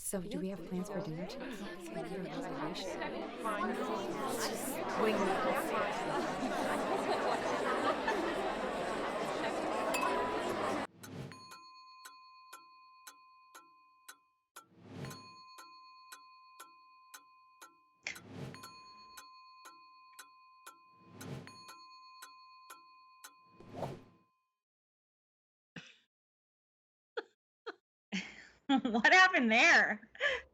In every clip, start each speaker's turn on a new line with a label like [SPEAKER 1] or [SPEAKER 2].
[SPEAKER 1] So, do we have plans for dinner tonight? Can I get a reservation?
[SPEAKER 2] What happened there?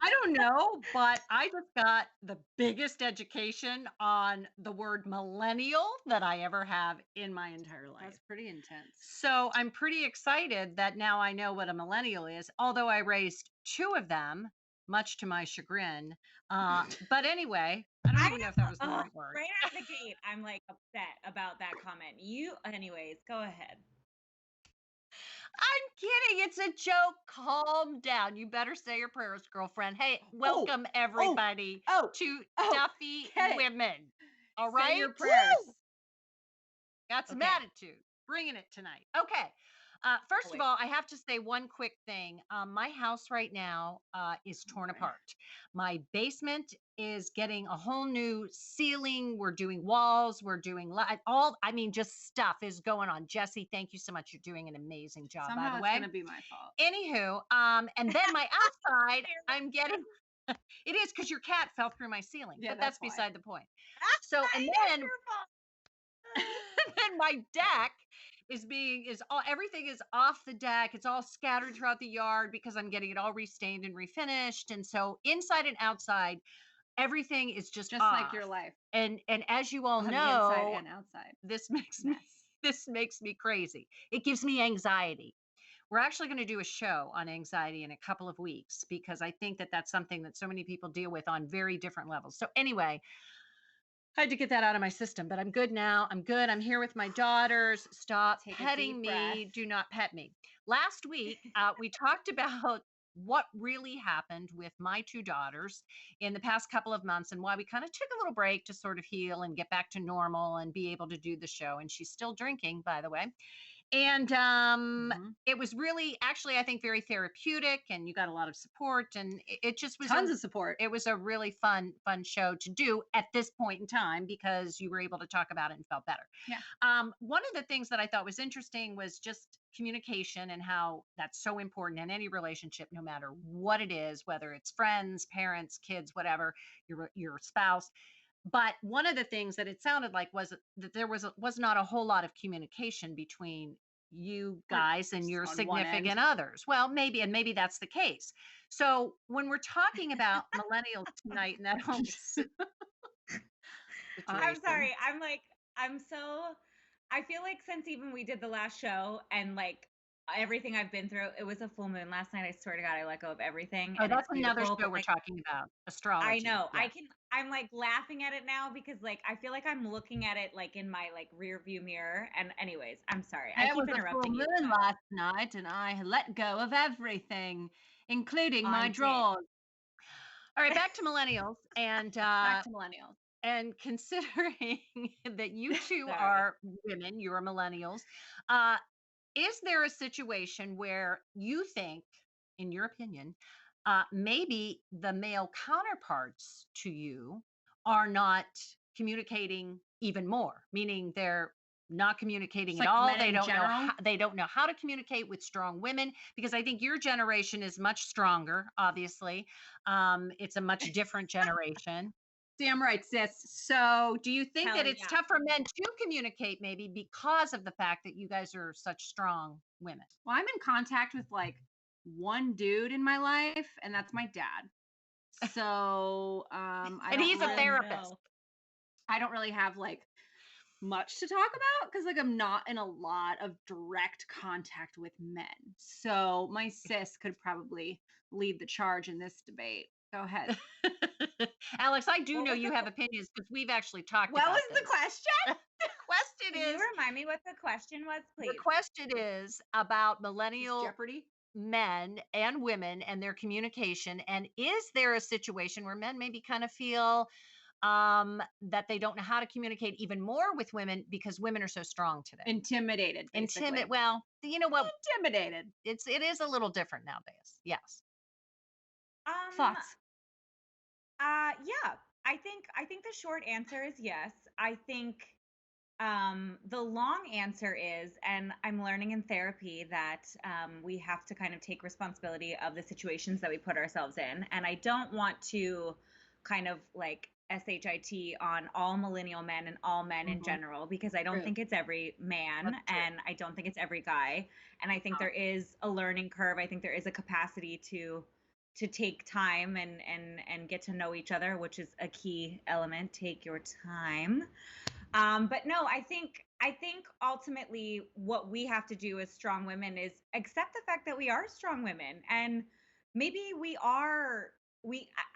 [SPEAKER 3] I don't know, but I just got the biggest education on the word millennial that I ever have in my entire life.
[SPEAKER 2] That's pretty intense.
[SPEAKER 3] So I'm pretty excited that now I know what a millennial is, although I raised two of them, much to my chagrin. But anyway, I don't even know if that was the right word.
[SPEAKER 2] Right out of the gate, I'm like upset about that comment. Anyways, go ahead.
[SPEAKER 3] I'm kidding. It's a joke. Calm down. You better say your prayers, girlfriend. Hey, welcome everybody to Duffy
[SPEAKER 2] get it.
[SPEAKER 3] Women. All
[SPEAKER 2] Say
[SPEAKER 3] right.
[SPEAKER 2] your prayers.
[SPEAKER 3] Woo! Got some
[SPEAKER 2] Okay.
[SPEAKER 3] attitude. Bringing it tonight. Okay. First of
[SPEAKER 2] wait.
[SPEAKER 3] all, I have to say one quick thing. My house right now is torn apart. My basement is getting a whole new ceiling. We're doing walls. We're doing I mean, just stuff is going on. Jesse, thank you so much. You're doing an amazing job,
[SPEAKER 2] Somehow
[SPEAKER 3] by the
[SPEAKER 2] it's
[SPEAKER 3] way.
[SPEAKER 2] gonna be my fault.
[SPEAKER 3] Anywho, and then my outside, I'm getting. It is because your cat fell through my ceiling,
[SPEAKER 2] Yeah,
[SPEAKER 3] but that's
[SPEAKER 2] that's why.
[SPEAKER 3] beside the point. So, and then
[SPEAKER 2] Your fault.
[SPEAKER 3] then my deck everything is off the deck. It's all scattered throughout the yard because I'm getting it all restained and refinished. And so inside and outside, everything is just
[SPEAKER 2] like
[SPEAKER 3] off.
[SPEAKER 2] your life.
[SPEAKER 3] And as you all
[SPEAKER 2] On the
[SPEAKER 3] know,
[SPEAKER 2] inside and outside.
[SPEAKER 3] this makes me
[SPEAKER 2] Mess.
[SPEAKER 3] this makes me crazy. It gives me anxiety. We're actually going to do a show on anxiety in a couple of weeks because I think that that's something that so many people deal with on very different levels. So anyway, I had to get that out of my system, but I'm good now. I'm good. I'm here with my daughters. Stop
[SPEAKER 2] Take a
[SPEAKER 3] petting
[SPEAKER 2] deep
[SPEAKER 3] me.
[SPEAKER 2] breath.
[SPEAKER 3] Do not pet me. Last week, we talked about what really happened with my two daughters in the past couple of months and why we kind of took a little break to sort of heal and get back to normal and be able to do the show. And she's still drinking, by the way. And it was really, actually, I think very therapeutic, and you got a lot of support, and it just was
[SPEAKER 2] Tons of support.
[SPEAKER 3] it was a really fun show to do at this point in time because you were able to talk about it and felt better.
[SPEAKER 2] Yeah.
[SPEAKER 3] One of the things that I thought was interesting was just communication and how that's so important in any relationship, no matter what it is, whether it's friends, parents, kids, whatever, your spouse. But one of the things that it sounded like was that there was not a whole lot of communication between you guys and your
[SPEAKER 2] on one
[SPEAKER 3] significant
[SPEAKER 2] end.
[SPEAKER 3] others. Well, maybe that's the case. So when we're talking about millennials tonight and that whole
[SPEAKER 2] I'm
[SPEAKER 3] situation,
[SPEAKER 2] sorry. I feel like since even we did the last show and like everything I've been through, it was a full moon last night. I swear to God, I let go of everything.
[SPEAKER 3] oh,
[SPEAKER 2] And
[SPEAKER 3] that's
[SPEAKER 2] it's
[SPEAKER 3] another
[SPEAKER 2] beautiful.
[SPEAKER 3] show
[SPEAKER 2] But
[SPEAKER 3] we're
[SPEAKER 2] like,
[SPEAKER 3] talking about, astrology.
[SPEAKER 2] I know.
[SPEAKER 3] Yeah.
[SPEAKER 2] I'm like laughing at it now because like I feel like I'm looking at it like in my like rear view mirror. And anyways, I'm sorry. I
[SPEAKER 3] It
[SPEAKER 2] keep
[SPEAKER 3] was a full
[SPEAKER 2] interrupting you.
[SPEAKER 3] moon last night, and I let go of everything, including my
[SPEAKER 2] On
[SPEAKER 3] drawers. All right, back to millennials, and
[SPEAKER 2] Back to millennials.
[SPEAKER 3] and considering that you two
[SPEAKER 2] Sorry.
[SPEAKER 3] are women, you're millennials, is there a situation where you think, in your opinion, maybe the male counterparts to you are not communicating even more, meaning they're not communicating
[SPEAKER 2] Just
[SPEAKER 3] at
[SPEAKER 2] like
[SPEAKER 3] all.
[SPEAKER 2] men
[SPEAKER 3] They
[SPEAKER 2] in
[SPEAKER 3] don't know
[SPEAKER 2] general?
[SPEAKER 3] they don't know how to communicate with strong women because I think your generation is much stronger. Obviously, it's a much different generation. Damn right, sis. So, do you think
[SPEAKER 2] Hell
[SPEAKER 3] that it's
[SPEAKER 2] yeah.
[SPEAKER 3] tough for men to communicate maybe because of the fact that you guys are such strong women?
[SPEAKER 4] Well, I'm in contact with like one dude in my life, and that's my dad. So, I
[SPEAKER 3] And
[SPEAKER 4] don't
[SPEAKER 3] he's a
[SPEAKER 4] really,
[SPEAKER 3] therapist.
[SPEAKER 4] I don't really have like much to talk about because like I'm not in a lot of direct contact with men. So my sis could probably lead the charge in this debate. Go ahead.
[SPEAKER 3] Alex, I do
[SPEAKER 2] What
[SPEAKER 3] know
[SPEAKER 2] was
[SPEAKER 3] you
[SPEAKER 2] the
[SPEAKER 3] have opinions because we've actually talked
[SPEAKER 4] What
[SPEAKER 3] about
[SPEAKER 4] was the
[SPEAKER 3] this.
[SPEAKER 4] question?
[SPEAKER 3] The question
[SPEAKER 2] Can you
[SPEAKER 3] is
[SPEAKER 2] remind me what the question was, please?
[SPEAKER 3] the question is about
[SPEAKER 4] Is
[SPEAKER 3] millennial
[SPEAKER 4] Jeopardy?
[SPEAKER 3] men and women and their communication. And is there a situation where men maybe kind of feel that they don't know how to communicate even more with women because women are so strong today?
[SPEAKER 4] Intimidated, basically.
[SPEAKER 3] Well, you know what?
[SPEAKER 4] Intimidated.
[SPEAKER 3] It is a little different nowadays. Yes.
[SPEAKER 4] Thoughts?
[SPEAKER 2] Yeah. I think the short answer is yes. I think the long answer is, and I'm learning in therapy that we have to kind of take responsibility of the situations that we put ourselves in. And I don't want to kind of like SHIT on all millennial men and all men in
[SPEAKER 4] Mhm.
[SPEAKER 2] general, because I don't
[SPEAKER 4] True.
[SPEAKER 2] think it's every man
[SPEAKER 3] That's true.
[SPEAKER 2] and I don't think it's every guy. And I think there is a learning curve. I think there is a capacity to take time and get to know each other, which is a key element. Take your time. But no, I think ultimately what we have to do as strong women is accept the fact that we are strong women, and maybe we are.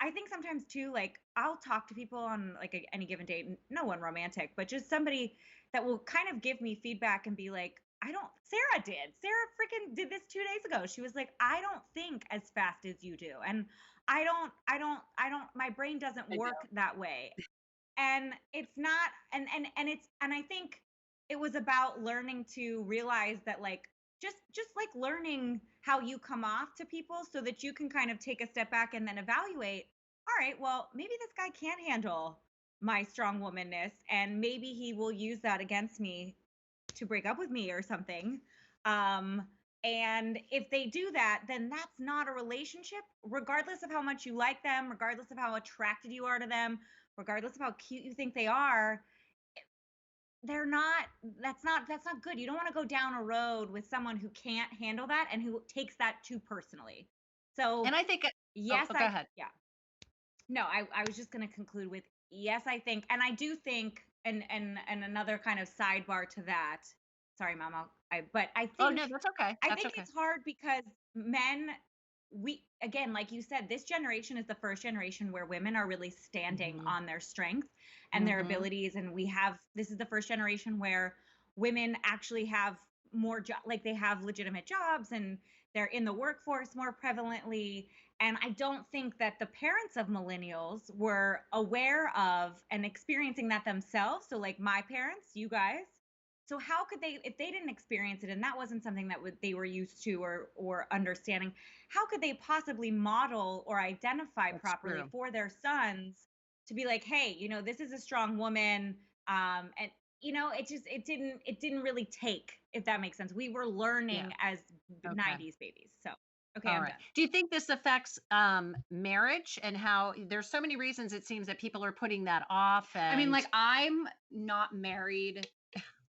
[SPEAKER 2] I think sometimes too, like I'll talk to people on like any given date, no one romantic, but just somebody that will kind of give me feedback and be like, I don't. Sarah did. Sarah freaking did this 2 days ago. She was like, I don't think as fast as you do, and I don't. My brain doesn't
[SPEAKER 3] I
[SPEAKER 2] work that way, and it's not, and I think it was about learning to realize that, like, just like learning how you come off to people so that you can kind of take a step back and then evaluate, all right, well, maybe this guy can't handle my strong womanness, and maybe he will use that against me to break up with me or something. um and if they do that, then that's not a relationship, regardless of how much you like them, regardless of how attracted you are to them, regardless of how cute you think they are. They're not That's not good. You don't want to go down a road with someone who can't handle that and who takes that too personally. So
[SPEAKER 3] And I think
[SPEAKER 2] yes,
[SPEAKER 3] go ahead.
[SPEAKER 2] yeah. No, I was just going to conclude with yes, I think, and I do think, and another kind of sidebar to that. Sorry, Mama. But
[SPEAKER 3] Oh no, that's okay.
[SPEAKER 2] I
[SPEAKER 3] That's
[SPEAKER 2] think
[SPEAKER 3] okay.
[SPEAKER 2] it's hard because men, we, again, like you said, this generation is the first generation where women are really standing
[SPEAKER 3] Mhm.
[SPEAKER 2] on their strength and their
[SPEAKER 3] Mhm.
[SPEAKER 2] abilities, and this is the first generation where women actually have more like they have legitimate jobs and they're in the workforce more prevalently. And I don't think that the parents of millennials were aware of and experiencing that themselves. So, like my parents, you guys. So how could they, if they didn't experience it and that wasn't something that they were used to or understanding, how could they possibly model or identify
[SPEAKER 3] That's
[SPEAKER 2] properly
[SPEAKER 3] true.
[SPEAKER 2] for their sons to be like, hey, this is a strong woman, and it didn't really take, if that makes sense. We were
[SPEAKER 3] Yeah.
[SPEAKER 2] learning as
[SPEAKER 3] Okay.
[SPEAKER 2] 90s babies. So okay,
[SPEAKER 3] All
[SPEAKER 2] I'm
[SPEAKER 3] right.
[SPEAKER 2] done.
[SPEAKER 3] Do you think this affects marriage and how there's so many reasons it seems that people are putting that off
[SPEAKER 4] I mean,
[SPEAKER 3] and
[SPEAKER 4] like, I'm not married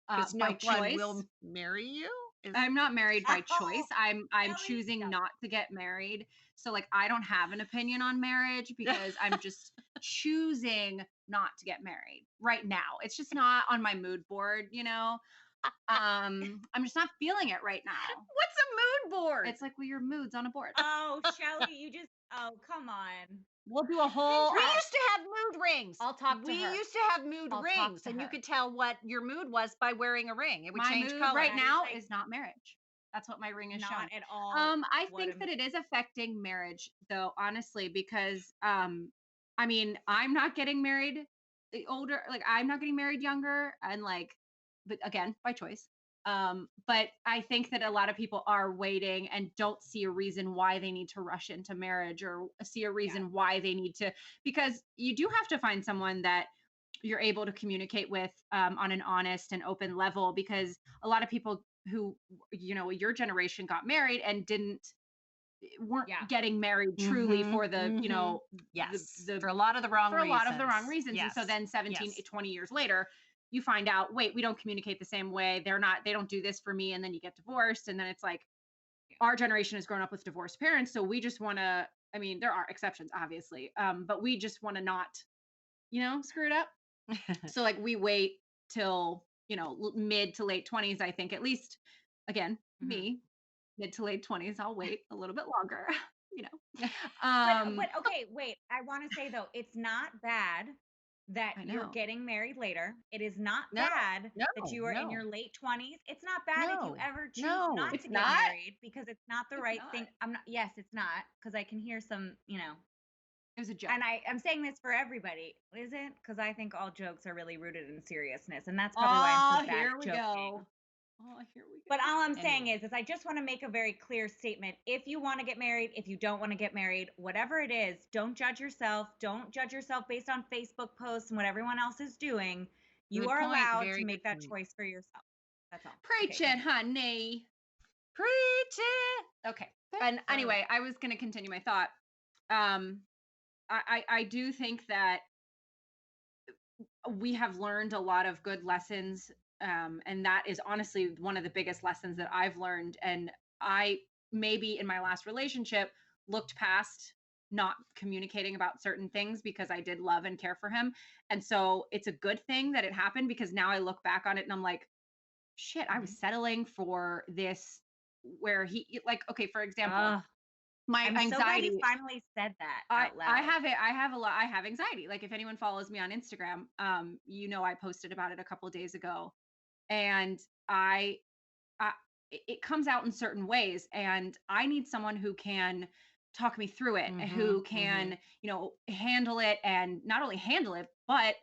[SPEAKER 3] because
[SPEAKER 4] by
[SPEAKER 3] no one
[SPEAKER 4] choice.
[SPEAKER 3] will marry you? Is
[SPEAKER 4] I'm not married by choice.
[SPEAKER 2] Oh,
[SPEAKER 4] I'm
[SPEAKER 2] Shelley,
[SPEAKER 4] choosing
[SPEAKER 2] stop.
[SPEAKER 4] not to get married. So like I don't have an opinion on marriage because I'm just choosing not to get married right now. It's just not on my mood board, you know. I'm just not feeling it right now.
[SPEAKER 3] What's a mood board?
[SPEAKER 4] It's like, well, your mood's on a board.
[SPEAKER 2] Oh, Shelley, oh, come on.
[SPEAKER 4] We'll do a whole
[SPEAKER 3] We used to have mood rings.
[SPEAKER 4] I'll talk to
[SPEAKER 3] We
[SPEAKER 4] her.
[SPEAKER 3] used to have mood
[SPEAKER 4] I'll talk
[SPEAKER 3] rings,
[SPEAKER 4] to
[SPEAKER 3] and you
[SPEAKER 4] her.
[SPEAKER 3] could tell what your mood was by wearing a ring. It would
[SPEAKER 4] My
[SPEAKER 3] change
[SPEAKER 4] mood
[SPEAKER 3] color.
[SPEAKER 4] right
[SPEAKER 2] That is
[SPEAKER 4] now
[SPEAKER 2] like
[SPEAKER 4] is not marriage. That's what my ring is
[SPEAKER 2] not
[SPEAKER 4] showing.
[SPEAKER 2] at all
[SPEAKER 4] I
[SPEAKER 2] what
[SPEAKER 4] think
[SPEAKER 2] a
[SPEAKER 4] that it is affecting marriage though, honestly, because I mean, I'm not getting married older, like I'm not getting married younger and like, but again, by choice. But I think that a lot of people are waiting and don't see a reason why they need to rush into marriage or see a
[SPEAKER 2] yeah.
[SPEAKER 4] reason why they need to, because you do have to find someone that you're able to communicate with on an honest and open level, because a lot of people who, your generation got married and weren't
[SPEAKER 2] Yeah.
[SPEAKER 4] getting married truly
[SPEAKER 3] Mhm,
[SPEAKER 4] for the
[SPEAKER 3] mhm. Yes,
[SPEAKER 4] the
[SPEAKER 3] for a lot of the wrong
[SPEAKER 4] for a lot of the wrong
[SPEAKER 3] reasons.
[SPEAKER 4] reasons. And so
[SPEAKER 3] Yes,
[SPEAKER 4] then 17,
[SPEAKER 3] yes.
[SPEAKER 4] 20 years later, you find out, wait, we don't communicate the same way, they don't do this for me, and then you get divorced, and then it's like our generation has grown up with divorced parents, so we just want to, I mean, there are exceptions obviously, but we just want to not, screw it up. So like we wait till, mid to late 20s, I think, at least, again,
[SPEAKER 2] Mhm.
[SPEAKER 4] me, mid to late 20s, I'll wait a little bit longer, you know.
[SPEAKER 2] But okay, wait. I want to say though, it's not bad that
[SPEAKER 4] I
[SPEAKER 2] you're
[SPEAKER 4] know.
[SPEAKER 2] getting married later. It is not
[SPEAKER 3] No,
[SPEAKER 2] bad
[SPEAKER 3] no,
[SPEAKER 2] that you are in
[SPEAKER 3] no,
[SPEAKER 2] your late 20s. It's not bad if you
[SPEAKER 3] no,
[SPEAKER 2] ever choose
[SPEAKER 3] no.
[SPEAKER 2] not
[SPEAKER 4] It's
[SPEAKER 2] to get
[SPEAKER 4] not.
[SPEAKER 2] married because it's not the
[SPEAKER 4] It's
[SPEAKER 2] right
[SPEAKER 4] not.
[SPEAKER 2] thing. I'm not, yes, it's not, because I can hear some.
[SPEAKER 4] It was a joke.
[SPEAKER 2] And I'm saying this for everybody, is it? Because I think all jokes are really rooted in seriousness, and that's probably why I'm
[SPEAKER 4] Oh,
[SPEAKER 2] so bad
[SPEAKER 4] here
[SPEAKER 2] at
[SPEAKER 4] we
[SPEAKER 2] joking.
[SPEAKER 4] go. Oh, here we go.
[SPEAKER 2] But all I'm saying
[SPEAKER 3] Anyway.
[SPEAKER 2] is I just want to make a very clear statement. If you want to get married, if you don't want to get married, whatever it is, don't judge yourself. Don't judge yourself based on Facebook posts and what everyone else is doing. You
[SPEAKER 3] Good
[SPEAKER 2] are
[SPEAKER 3] point.
[SPEAKER 2] allowed
[SPEAKER 3] Very
[SPEAKER 2] to
[SPEAKER 3] good
[SPEAKER 2] make that
[SPEAKER 3] point.
[SPEAKER 2] choice for yourself. That's all.
[SPEAKER 4] Preach
[SPEAKER 2] Okay,
[SPEAKER 4] it, honey.
[SPEAKER 3] Preach it.
[SPEAKER 4] Okay. And anyway, I was going to continue my thought. I do think that we have learned a lot of good lessons. And that is honestly one of the biggest lessons that I've learned. And I maybe in my last relationship looked past not communicating about certain things because I did love and care for him. And so it's a good thing that it happened because now I look back on it and I'm like, shit, I was settling for this where he like, okay, for example, my
[SPEAKER 2] I'm so glad
[SPEAKER 4] anxiety.
[SPEAKER 2] you finally said that
[SPEAKER 4] I
[SPEAKER 2] out loud.
[SPEAKER 4] I have anxiety. Like if anyone follows me on Instagram, I posted about it a couple of days ago, and it comes out in certain ways, and I need someone who can talk me through it, and who can, handle it, and not only handle it, but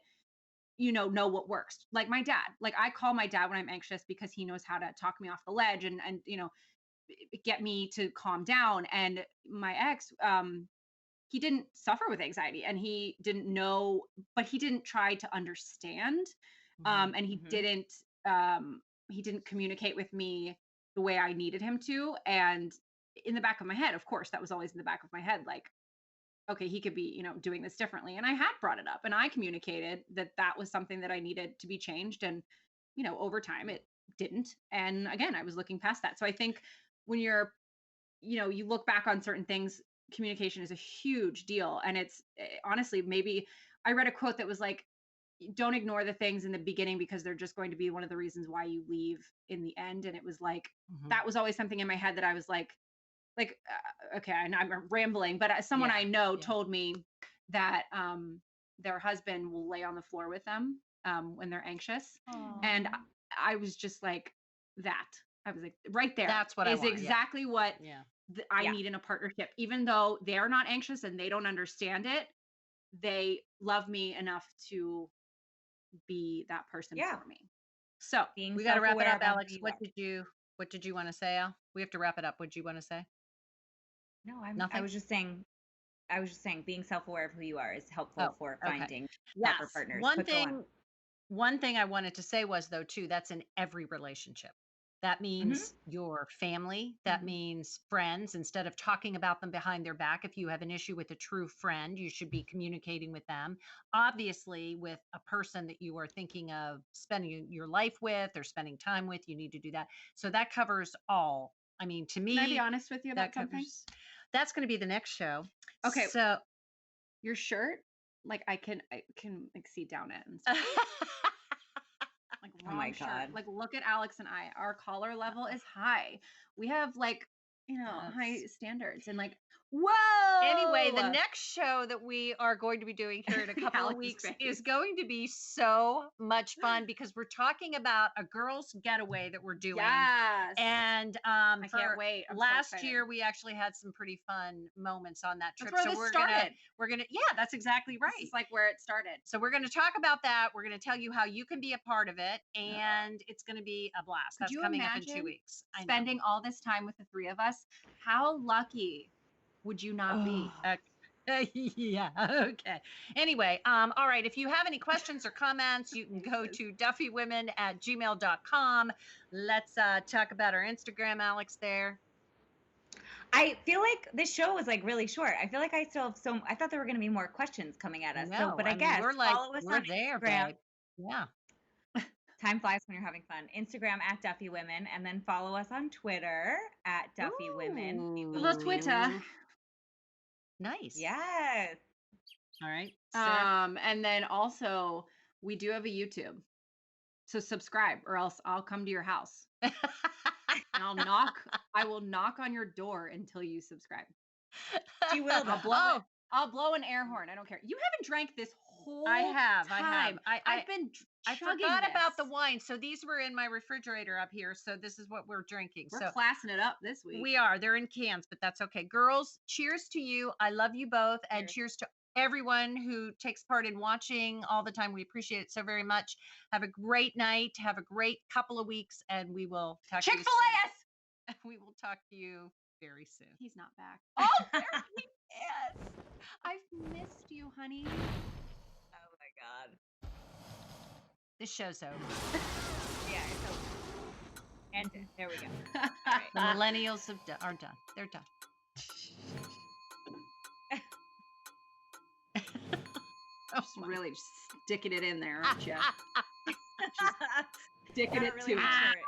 [SPEAKER 4] know what works. Like my dad. Like I call my dad when I'm anxious because he knows how to talk me off the ledge and get me to calm down. And my ex, he didn't suffer with anxiety and he didn't know, but he didn't try to understand. And he didn't communicate with me the way I needed him to. And in the back of my head, of course, that was always in the back of my head, like, okay, he could be, doing this differently. And I had brought it up and I communicated that that was something that I needed to be changed. And, over time it didn't. And again, I was looking past that. So I think when you're, you look back on certain things, communication is a huge deal. And it's honestly, maybe I read a quote that was like, don't ignore the things in the beginning because they're just going to be one of the reasons why you leave in the end. And it was like, that was always something in my head that I was like, okay, and I'm rambling, but someone I know told me that their husband will lay on the floor with them when they're anxious. And I was just like, I was like, right there.
[SPEAKER 3] That's what I
[SPEAKER 4] is
[SPEAKER 3] want,
[SPEAKER 4] exactly what I
[SPEAKER 2] Yeah.
[SPEAKER 4] need in a partnership. Even though they're not anxious and they don't understand it, they love me enough to be that person for me. So
[SPEAKER 2] Being
[SPEAKER 3] we got to wrap it
[SPEAKER 2] self-aware
[SPEAKER 3] up,
[SPEAKER 2] about who
[SPEAKER 3] Alex.
[SPEAKER 2] you
[SPEAKER 3] What
[SPEAKER 2] are.
[SPEAKER 3] did you want to say, Al? We have to wrap it up. What did you want to say?
[SPEAKER 2] No,
[SPEAKER 3] Nothing?
[SPEAKER 2] I was just saying being self-aware of who you are is helpful for
[SPEAKER 3] okay.
[SPEAKER 2] finding proper partners.
[SPEAKER 3] One
[SPEAKER 2] But go on.
[SPEAKER 3] thing I wanted to say was though too, that's in every relationship. That means your family, that means friends. Instead of talking about them behind their back, if you have an issue with a true friend, you should be communicating with them. Obviously, with a person that you are thinking of spending your life with or spending time with, you need to do that. So that covers all. I mean, to me,
[SPEAKER 4] can I be honest with you about something?
[SPEAKER 3] That's going to be the next show.
[SPEAKER 4] Okay.
[SPEAKER 3] So
[SPEAKER 4] your shirt, like I can like see down it and stuff. Like
[SPEAKER 2] Oh my
[SPEAKER 4] shirt.
[SPEAKER 2] God.
[SPEAKER 4] Like look at Alex and I. Our collar level is high. We have like, high standards and like, whoa.
[SPEAKER 3] Anyway, the next show that we are going to be doing here in a couple of weeks is going to be so much fun because we're talking about a girls' getaway that we're doing.
[SPEAKER 4] Yes.
[SPEAKER 3] And
[SPEAKER 4] I can't wait. I'm so
[SPEAKER 3] last
[SPEAKER 4] excited.
[SPEAKER 3] year we actually had some pretty fun moments on that trip.
[SPEAKER 4] That's where
[SPEAKER 3] so
[SPEAKER 4] this started.
[SPEAKER 3] we're gonna that's exactly right.
[SPEAKER 4] It's like where it started.
[SPEAKER 3] So we're gonna talk about that. We're gonna tell you how you can be a part of it, and it's gonna be a blast.
[SPEAKER 4] Could
[SPEAKER 3] That's
[SPEAKER 4] you
[SPEAKER 3] coming up in 2
[SPEAKER 4] imagine
[SPEAKER 3] weeks. I know.
[SPEAKER 4] spending all this time with the three of us? How lucky would you not be?
[SPEAKER 3] Yeah. Okay. Anyway, all right. If you have any questions or comments, you can go to duffywomen@gmail.com. Let's talk about our Instagram, Alex, there.
[SPEAKER 2] I feel like this show was like really short. I feel like I still have I thought there were going to be more questions coming at us.
[SPEAKER 3] No,
[SPEAKER 2] But I
[SPEAKER 3] mean,
[SPEAKER 2] guess
[SPEAKER 3] we're like,
[SPEAKER 2] follow us
[SPEAKER 3] we're
[SPEAKER 2] on
[SPEAKER 3] there,
[SPEAKER 2] Instagram.
[SPEAKER 3] babe. Yeah.
[SPEAKER 2] Time flies when you're having fun. Instagram @Duffy Women, and then follow us on Twitter @Duffy Women.
[SPEAKER 4] Hello, Twitter.
[SPEAKER 3] Nice.
[SPEAKER 2] Yes.
[SPEAKER 3] All right.
[SPEAKER 4] And then also we do have a YouTube. So subscribe or else I'll come to your house. And I will knock on your door until you subscribe.
[SPEAKER 2] She will.
[SPEAKER 4] I'll blow an air horn. I don't care. You haven't drank this whole
[SPEAKER 3] I have.
[SPEAKER 4] time. I've been
[SPEAKER 3] I
[SPEAKER 4] chugging
[SPEAKER 3] forgot about the
[SPEAKER 4] this.
[SPEAKER 3] wine. So these were in my refrigerator up here. So this is what we're drinking.
[SPEAKER 4] We're classing it up this week.
[SPEAKER 3] We are. They're in cans, but that's okay. Girls, cheers to you. I love you both. And cheers to everyone who takes part in watching all the time. We appreciate it so very much. Have a great night. Have a great couple of weeks, and we will talk to you
[SPEAKER 4] Chick-fil-A us!
[SPEAKER 3] soon. We will talk to you very soon.
[SPEAKER 4] He's not back. Oh, there he is. I've missed you, honey.
[SPEAKER 2] Oh my God.
[SPEAKER 3] This show's over.
[SPEAKER 2] Yeah, it's over. And there we go.
[SPEAKER 3] The millennials are done. They're done.
[SPEAKER 4] Just really sticking it in there, aren't you? Just sticking
[SPEAKER 2] Gotta
[SPEAKER 4] it
[SPEAKER 2] really
[SPEAKER 4] to
[SPEAKER 2] make
[SPEAKER 4] it.
[SPEAKER 2] sure it